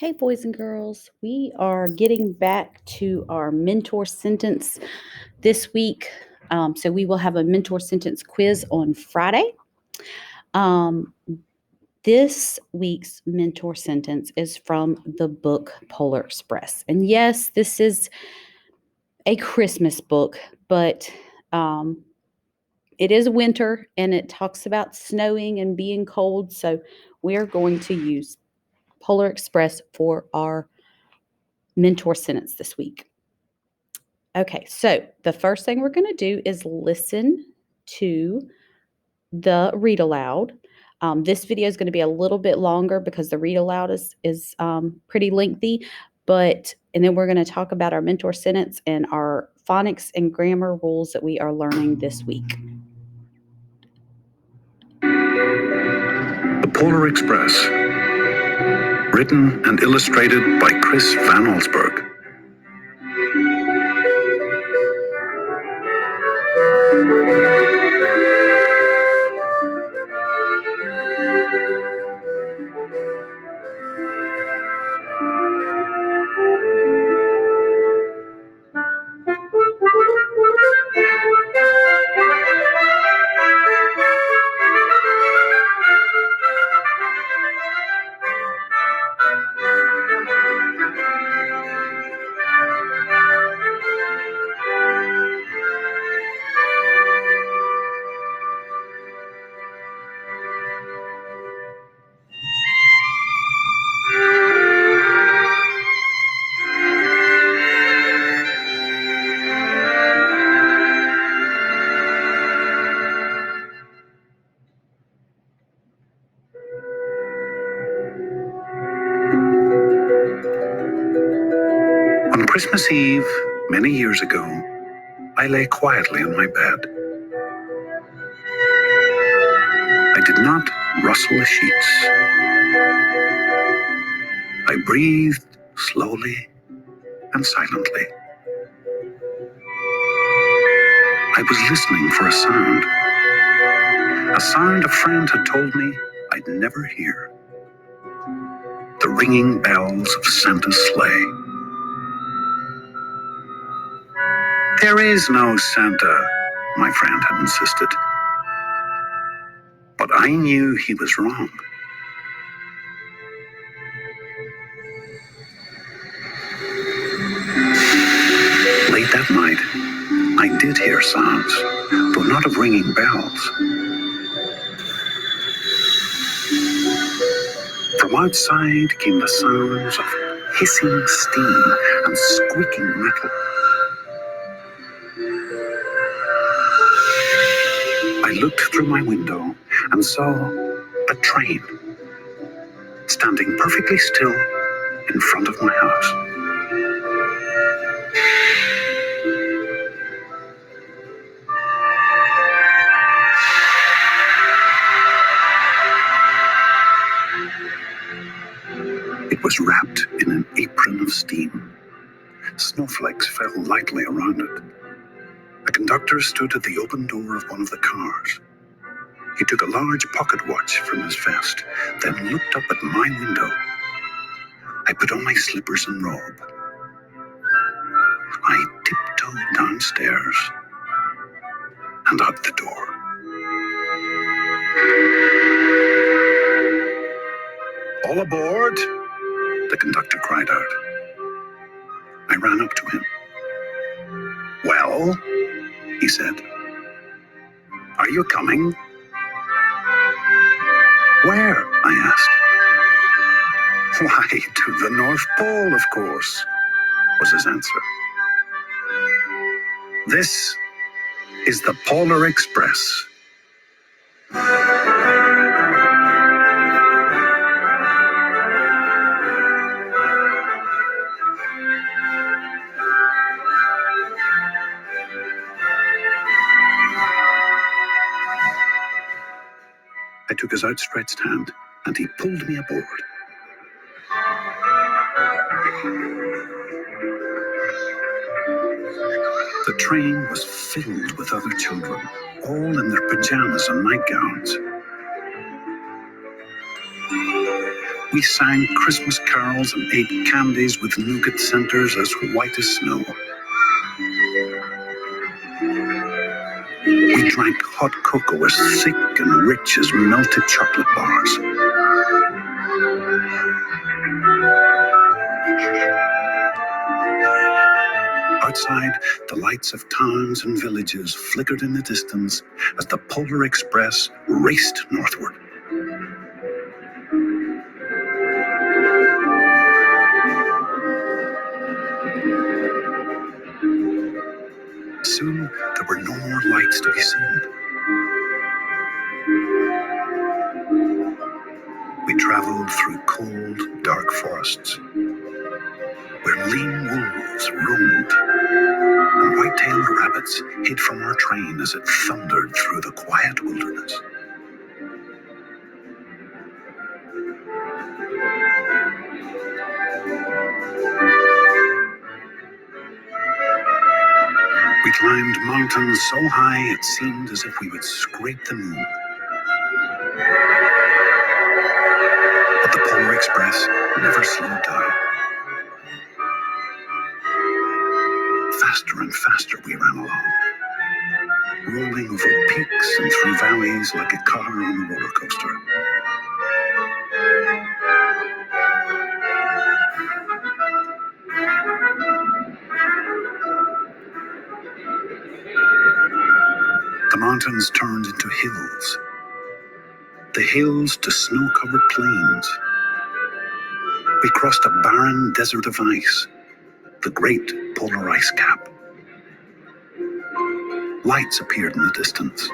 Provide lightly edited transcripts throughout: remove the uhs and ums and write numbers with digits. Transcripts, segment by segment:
Hey, boys and girls, we are getting back to our mentor sentence this week. So, we will have a mentor sentence quiz on Friday. Um, this week's mentor sentence is from the book Polar Express. And yes, this is a Christmas book, but it is winter and it talks about snowing and being cold. So, we're going to use Polar Express for our mentor sentence this week. Okay, so the first thing we're going to do is listen to the read aloud. This video is going to be a little bit longer because the read aloud is pretty lengthy, and then we're going to talk about our mentor sentence and our phonics and grammar rules that we are learning this week. The Polar Express, written and illustrated by Chris Van Allsburg. On Christmas Eve, many years ago, I lay quietly on my bed. I did not rustle the sheets. I breathed slowly and silently. I was listening for a sound a friend had told me I'd never hear. The ringing bells of Santa's sleigh. There is no Santa, my friend had insisted. But I knew he was wrong. Late that night, I did hear sounds, though not of ringing bells. From outside came the sounds of hissing steam and squeaking metal. I looked through my window and saw a train standing perfectly still in front of my house. It was wrapped in an apron of steam. Snowflakes fell lightly around it. A conductor stood at the open door of one of the cars. He took a large pocket watch from his vest, then looked up at my window. I put on my slippers and robe. I tiptoed downstairs and out the door. All aboard, the conductor cried out. I ran up to him. Well, he said, are you coming? Where? I asked. Why, to the North Pole, of course, was his answer. This is the Polar Express. I took his outstretched hand, and he pulled me aboard. The train was filled with other children, all in their pajamas and nightgowns. We sang Christmas carols and ate candies with nougat centers as white as snow. We drank hot cocoa as thick and rich as melted chocolate bars. Outside, the lights of towns and villages flickered in the distance as the Polar Express raced northward. Soon, there were no more lights to be seen. We traveled through cold, dark forests, where lean wolves roamed and white-tailed rabbits hid from our train as it thundered through the quiet wilderness. We climbed mountains so high it seemed as if we would scrape the moon. But the Polar Express never slowed down. Faster and faster we ran along, rolling over peaks and through valleys like a car on a roller coaster. The mountains turned into hills, the hills to snow-covered plains. We crossed a barren desert of ice, the great polar ice cap. Lights appeared in the distance.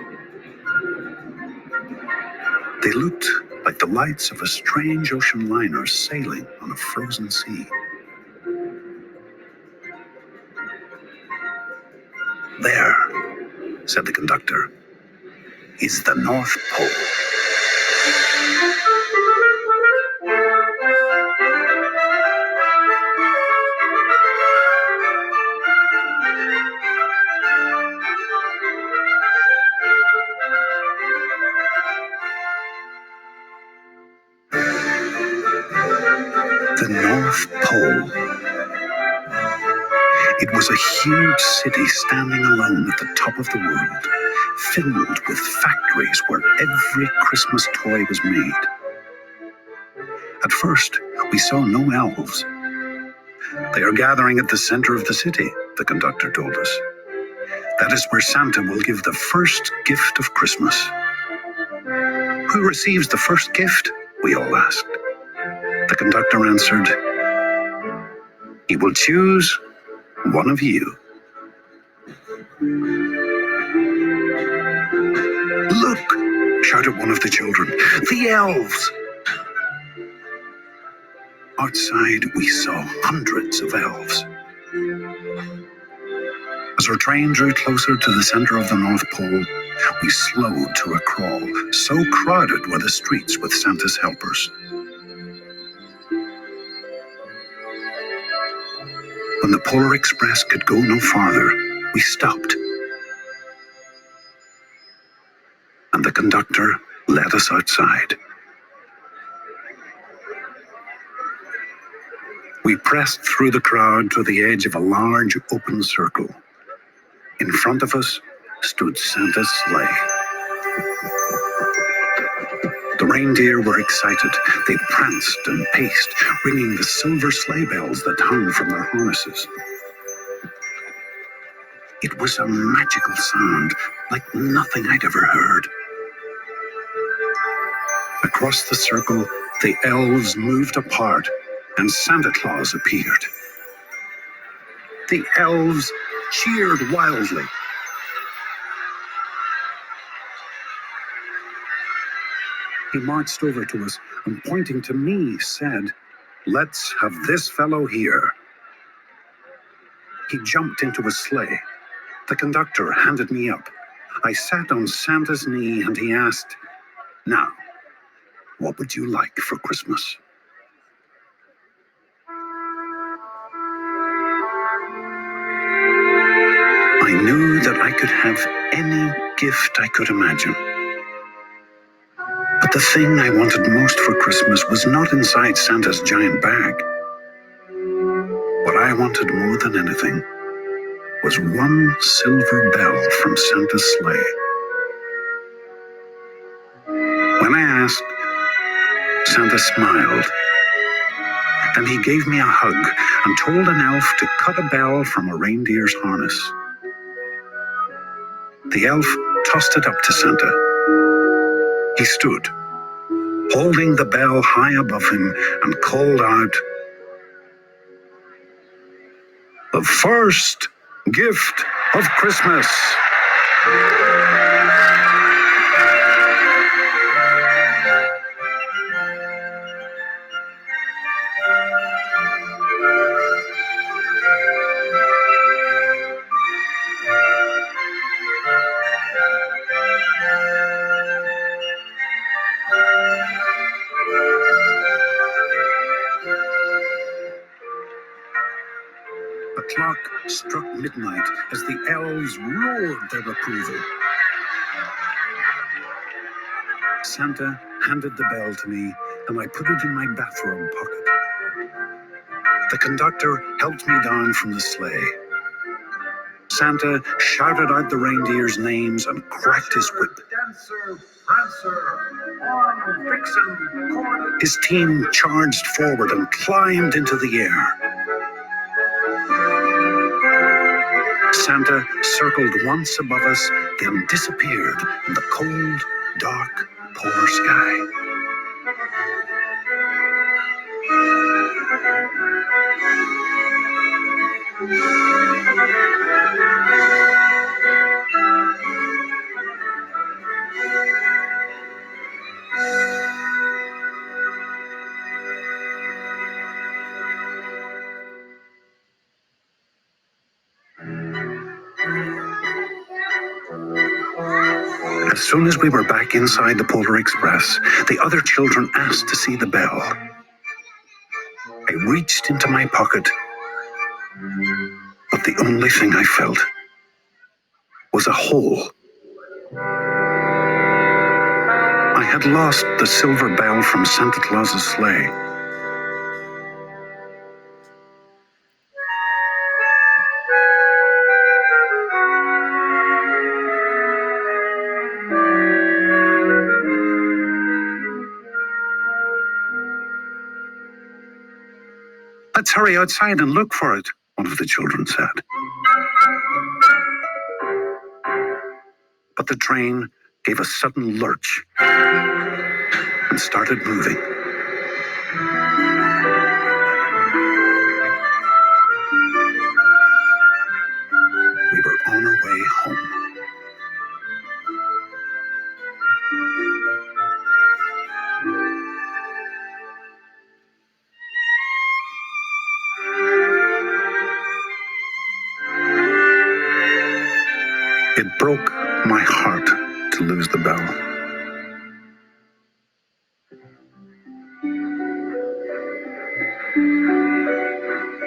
They looked like the lights of a strange ocean liner sailing on a frozen sea. There, said the conductor, is the North Pole. The North Pole. It was a huge city standing alone at the top of the world, filled with factories where every Christmas toy was made. At first, we saw no elves. They are gathering at the center of the city, the conductor told us. That is where Santa will give the first gift of Christmas. Who receives the first gift? We all asked. The conductor answered, he will choose one of you. Look, shouted one of the children, the elves! Outside, we saw hundreds of elves. As our train drew closer to the center of the North Pole, we slowed to a crawl. So crowded were the streets with Santa's helpers. When the Polar Express could go no farther, we stopped. And the conductor led us outside. We pressed through the crowd to the edge of a large open circle. In front of us stood Santa's sleigh. The reindeer were excited. They pranced and paced, ringing the silver sleigh bells that hung from their harnesses. It was a magical sound, like nothing I'd ever heard. Across the circle, the elves moved apart, and Santa Claus appeared. The elves cheered wildly. He marched over to us and, pointing to me, said, "Let's have this fellow here." He jumped into a sleigh. The conductor handed me up. I sat on Santa's knee and he asked, "Now, what would you like for Christmas?" I knew that I could have any gift I could imagine. But But the thing I wanted most for Christmas was not inside Santa's giant bag. What I wanted more than anything was one silver bell from Santa's sleigh. When I asked, Santa smiled, and he gave me a hug and told an elf to cut a bell from a reindeer's harness. The elf tossed it up to Santa. He stood, holding the bell high above him, and called out, "The first gift of Christmas." The clock struck midnight as the elves roared their approval. Santa handed the bell to me, and I put it in my bathrobe pocket. The conductor helped me down from the sleigh. Santa shouted out the reindeers' names and cracked his whip. Dancer, Prancer, on, Vixen, Comet. His team charged forward and climbed into the air. Santa circled once above us, then disappeared in the cold, dark polar sky. As soon as we were back inside the Polar Express, the other children asked to see the bell. I reached into my pocket, but the only thing I felt was a hole. I had lost the silver bell from Santa Claus's sleigh. "Let's hurry outside and look for it," one of the children said. But the train gave a sudden lurch and started moving. We were on our way home. It broke my heart to lose the bell.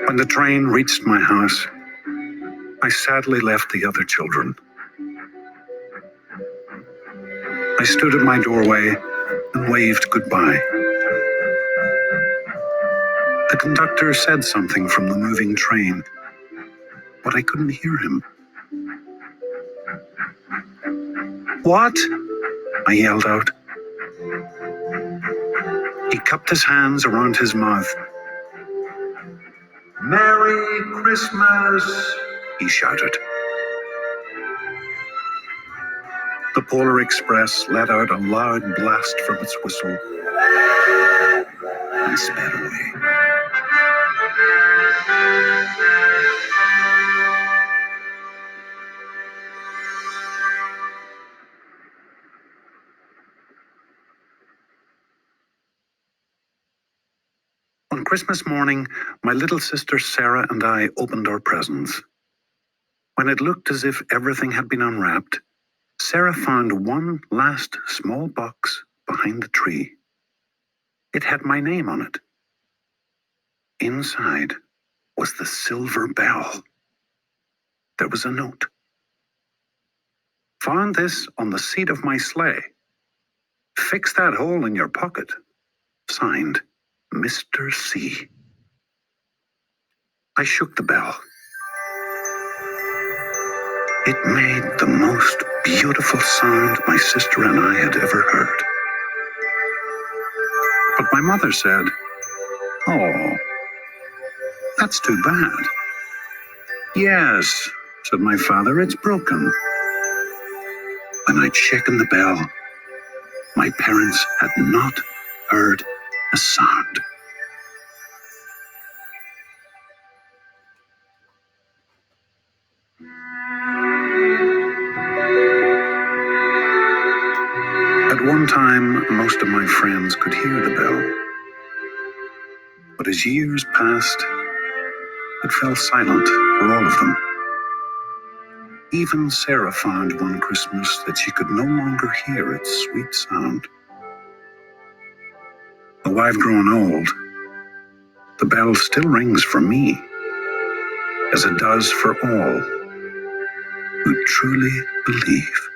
When the train reached my house, I sadly left the other children. I stood at my doorway and waved goodbye. The conductor said something from the moving train, but I couldn't hear him. "What?" I yelled out. He cupped his hands around his mouth. "Merry Christmas," he shouted. The Polar Express let out a loud blast from its whistle and sped away. On Christmas morning, my little sister Sarah and I opened our presents. When it looked as if everything had been unwrapped, Sarah found one last small box behind the tree. It had my name on it. Inside was the silver bell. There was a note. "Found this on the seat of my sleigh. Fix that hole in your pocket. Signed, Mr. C. I shook the bell. It made the most beautiful sound my sister and I had ever heard. But my mother said, "Oh, that's too bad." "Yes," said my father, "it's broken." When I'd shaken the bell, my parents had not heard a sound. At one time, most of my friends could hear the bell. But as years passed, it fell silent for all of them. Even Sarah found one Christmas that she could no longer hear its sweet sound. Though I've grown old, the bell still rings for me, as it does for all who truly believe.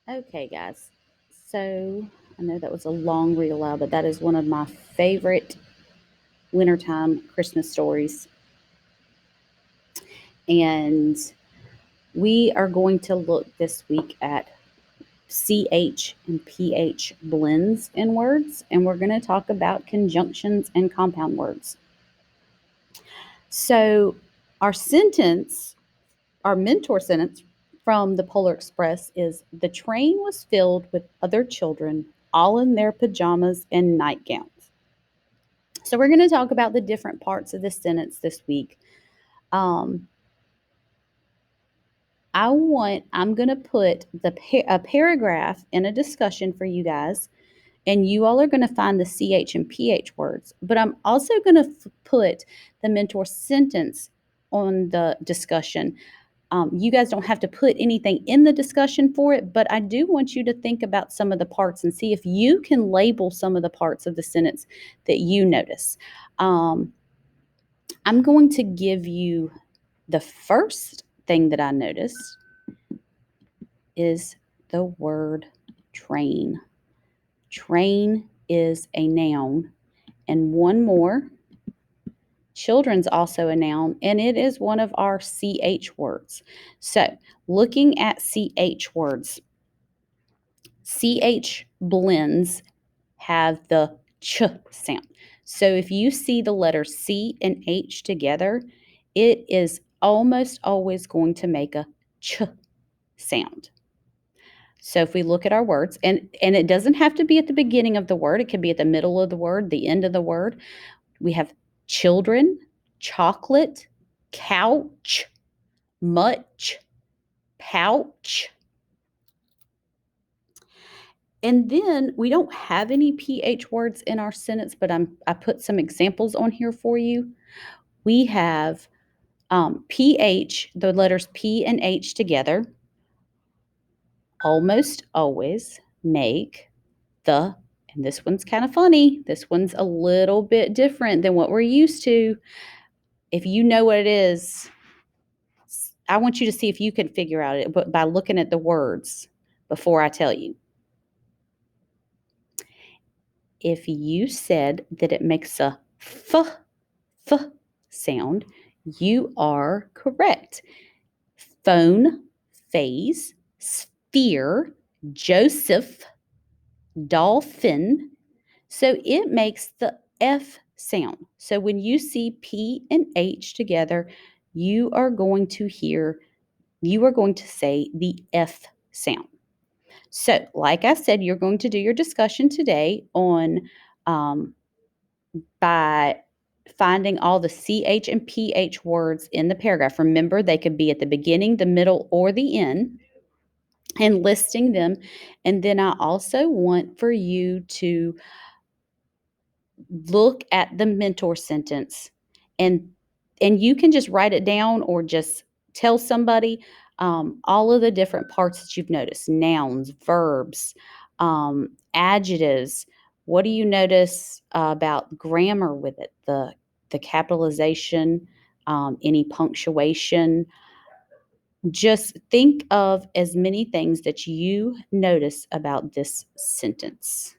Okay, guys. So I know that was a long read aloud, but that is one of my favorite wintertime Christmas stories. And we are going to look this week at CH and PH blends in words, and we're going to talk about conjunctions and compound words. So, our sentence, our mentor sentence from the Polar Express is: the train was filled with other children, all in their pajamas and nightgowns. So, we're going to talk about the different parts of this sentence this week. I'm going to put a paragraph in a discussion for you guys, and you all are going to find the CH and PH words. But I'm also going to put the mentor sentence on the discussion. You guys don't have to put anything in the discussion for it, but I do want you to think about some of the parts and see if you can label some of the parts of the sentence that you notice. I'm going to give you the first thing that I noticed is the word train. Train is a noun. And one more, children's also a noun, and it is one of our CH words. So, looking at CH words, CH blends have the ch sound. So, if you see the letters C and H together, it is almost always going to make a ch sound. So if we look at our words, and it doesn't have to be at the beginning of the word, it can be at the middle of the word, the end of the word. We have children, chocolate, couch, much, pouch. And then we don't have any PH words in our sentence, but I put some examples on here for you. We have PH, the letters P and H together, almost always make the, and this one's kind of funny. This one's a little bit different than what we're used to. If you know what it is, I want you to see if you can figure out it, but by looking at the words before I tell you. If you said that it makes a f sound, you are correct. Phone, phase, sphere, Joseph, dolphin. So it makes the F sound. So when you see P and H together, you are going to say the F sound. So, like I said, you're going to do your discussion today on by finding all the CH and PH words in the paragraph. Remember, they could be at the beginning, the middle, or the end, and listing them. And then I also want for you to look at the mentor sentence, and you can just write it down or just tell somebody all of the different parts that you've noticed: nouns, verbs, adjectives. What do you notice about grammar with it? The capitalization, any punctuation. Just think of as many things that you notice about this sentence.